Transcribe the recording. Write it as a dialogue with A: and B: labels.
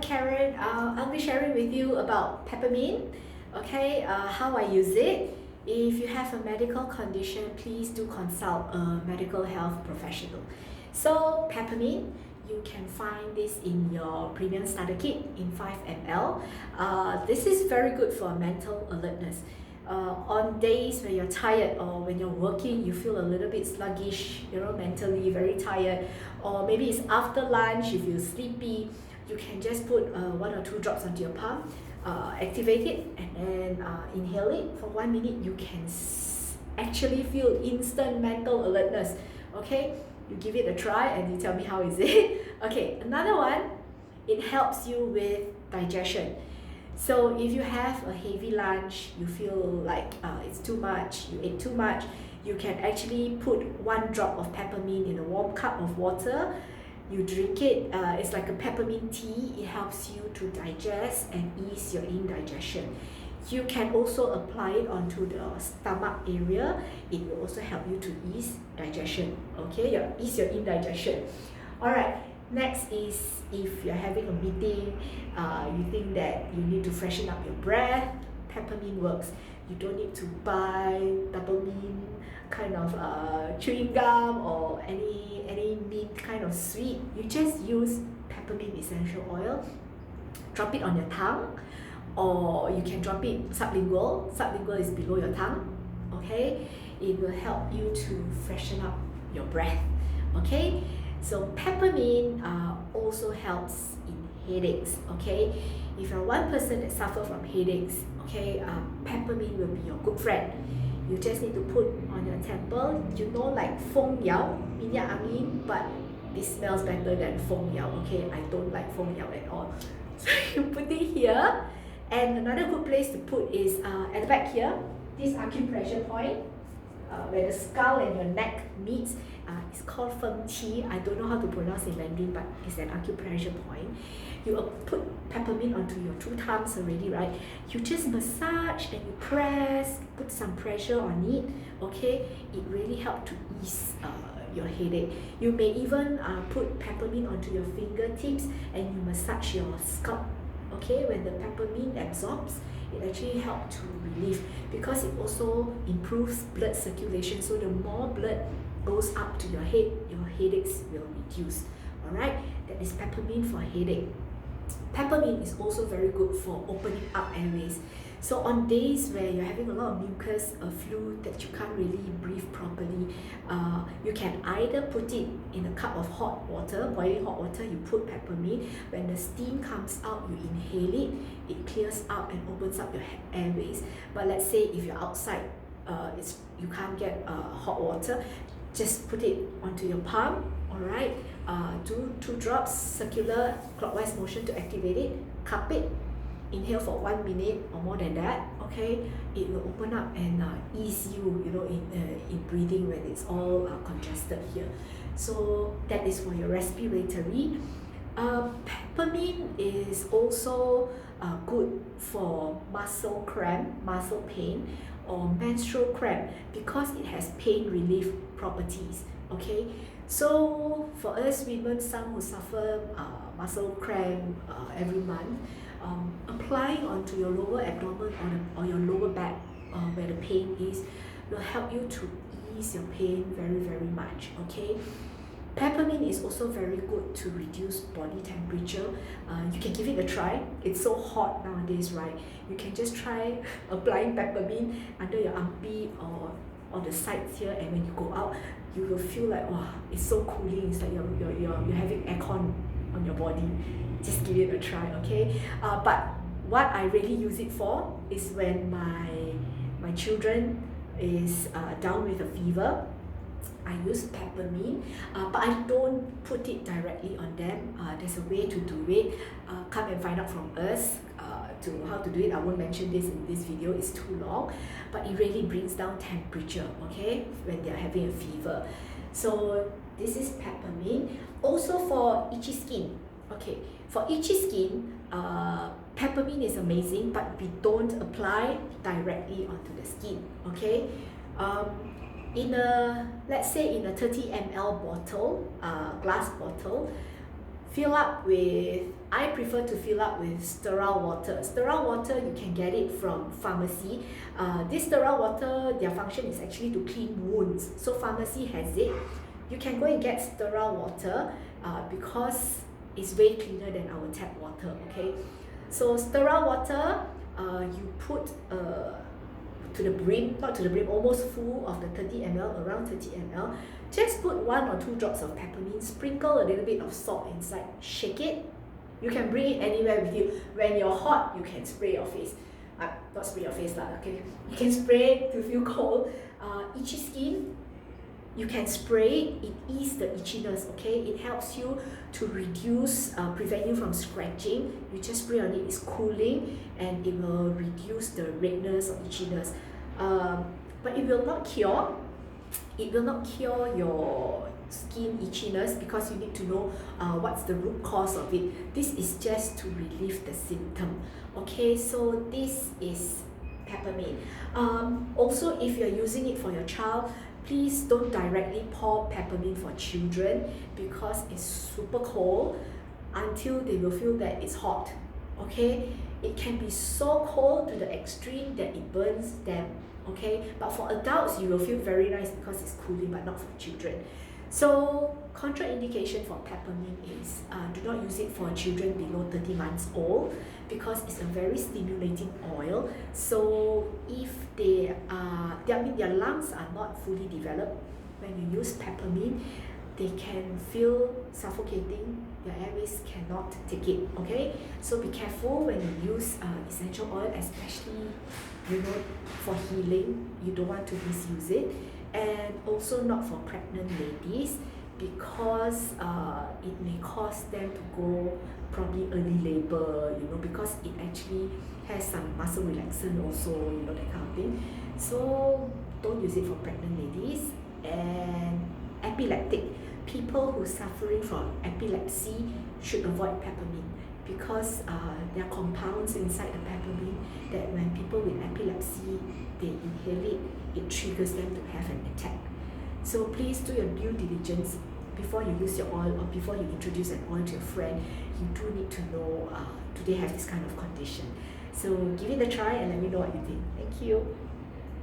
A: Karen. I'll be sharing with you about peppermint, okay, how I use it. If you have a medical condition, please do consult a medical health professional. So peppermint, you can find this in your premium starter kit in 5 ml. This is very good for mental alertness. On days when you're tired or when you're working, you feel a little bit sluggish, mentally very tired, or maybe it's after lunch, you feel sleepy, you can just put 1 or 2 drops onto your palm, activate it, and then inhale it for 1 minute. You can actually feel instant mental alertness. Okay, you give it a try and you tell me how is it. Okay, another one, it helps you with digestion. So if you have a heavy lunch, you feel like it's too much, you ate too much, you can actually put 1 drop of peppermint in a warm cup of water. You drink it, it's like a peppermint tea. It helps you to digest and ease your indigestion. You can also apply it onto the stomach area. It will also help you to ease digestion, okay? Ease your indigestion. Alright, next is if you're having a meeting, you think that you need to freshen up your breath, peppermint works. You don't need to buy peppermint kind of chewing gum or any mint kind of sweet. You just use peppermint essential oil, drop it on your tongue, or you can drop it sublingual. Sublingual is below your tongue, okay? It will help you to freshen up your breath, okay? So peppermint also helps in headaches, okay? If you're one person that suffers from headaches, okay, peppermint will be your good friend. You just need to put on your temple, like feng yao, minyak angin, but it smells better than feng yao, okay? I don't like feng yao at all. So you put it here, and another good place to put is at the back here, this acupressure point, where the skull and your neck meets. It's called feng qi. I don't know how to pronounce in Mandarin, but it's an acupressure point. You put peppermint onto your 2 thumbs already, right? You just massage and you press, put some pressure on it, okay? It really helps to ease your headache. You may even put peppermint onto your fingertips and you massage your scalp, okay? When the peppermint absorbs, it actually helps to relieve, because it also improves blood circulation. So the more blood goes up to your head, your headaches will reduce. Alright, that is peppermint for headache. Peppermint is also very good for opening up airways. So on days where you're having a lot of mucus, a flu, that you can't really breathe properly, you can either put it in a cup of hot water, boiling hot water, you put peppermint. When the steam comes out, you inhale it, it clears out and opens up your airways. But let's say if you're outside, you can't get hot water, just put it onto your palm, alright? Do 2 drops, circular clockwise motion to activate it, cup it, inhale for 1 minute or more than that, okay? It will open up and ease you, in breathing when it's all congested here. So that is for your respiratory. Peppermint is also good for muscle cramp, muscle pain, or menstrual cramp, because it has pain relief properties, okay? So for us women, some who suffer muscle cramp every month, applying onto your lower abdomen or your lower back where the pain is will help you to ease your pain very, very much, okay? Peppermint is also very good to reduce body temperature. You can give it a try. It's so hot nowadays, right? You can just try applying peppermint under your armpit or on the sides here, and when you go out, you will feel like, wow, it's so cooling. It's like you're having aircon on your body. Just give it a try, okay? But what I really use it for is when my children is down with a fever. I use peppermint, but I don't put it directly on them. There's a way to do it. Come and find out from us to how to do it. I won't mention this in this video, it's too long, but it really brings down temperature, okay, when they're having a fever. So this is peppermint. Also for itchy skin, okay, for itchy skin, peppermint is amazing, but we don't apply directly onto the skin, okay? Let's say in a 30 ml bottle, glass bottle, fill up with I prefer to fill up with sterile water. Sterile water, you can get it from pharmacy. This sterile water, their function is actually to clean wounds. So pharmacy has it. You can go and get sterile water because it's way cleaner than our tap water, okay? So sterile water, you put to the brim, not to the brim, almost full of the 30 ml, around 30 ml. Just put 1 or 2 drops of peppermint, sprinkle a little bit of salt inside, shake it. You can bring it anywhere with you. When you're hot, you can spray your face. Not spray your face lah, okay? You can spray to feel cold. Itchy skin, you can spray it ease the itchiness, okay? It helps you to reduce, prevent you from scratching. You just spray on it, it's cooling, and it will reduce the redness or itchiness. But it will not cure. It will not cure your skin itchiness because you need to know what's the root cause of it. This is just to relieve the symptom. Okay, so this is peppermint. Also, if you're using it for your child, please don't directly pour peppermint for children because it's super cold until they will feel that it's hot. Okay, it can be so cold to the extreme that it burns them. Okay, but for adults you will feel very nice because it's cooling, but not for children. So contraindication for peppermint is do not use it for children below 30 months old because it's a very stimulating oil. So if their lungs are not fully developed, when you use peppermint, they can feel suffocating. Their airways cannot take it. Okay, so be careful when you use essential oil, especially for healing. You don't want to misuse it, and also not for pregnant ladies because it may cause them to go probably early labor, because it actually has some muscle relaxant also, that kind of thing. So don't use it for pregnant ladies. And epileptic people who are suffering from epilepsy should avoid peppermint because there are compounds inside the peppermint that when people with epilepsy, they inhale it, it triggers them to have an attack. So please do your due diligence before you use your oil or before you introduce an oil to your friend. You do need to know, do they have this kind of condition? So give it a try and let me know what you think. Thank you.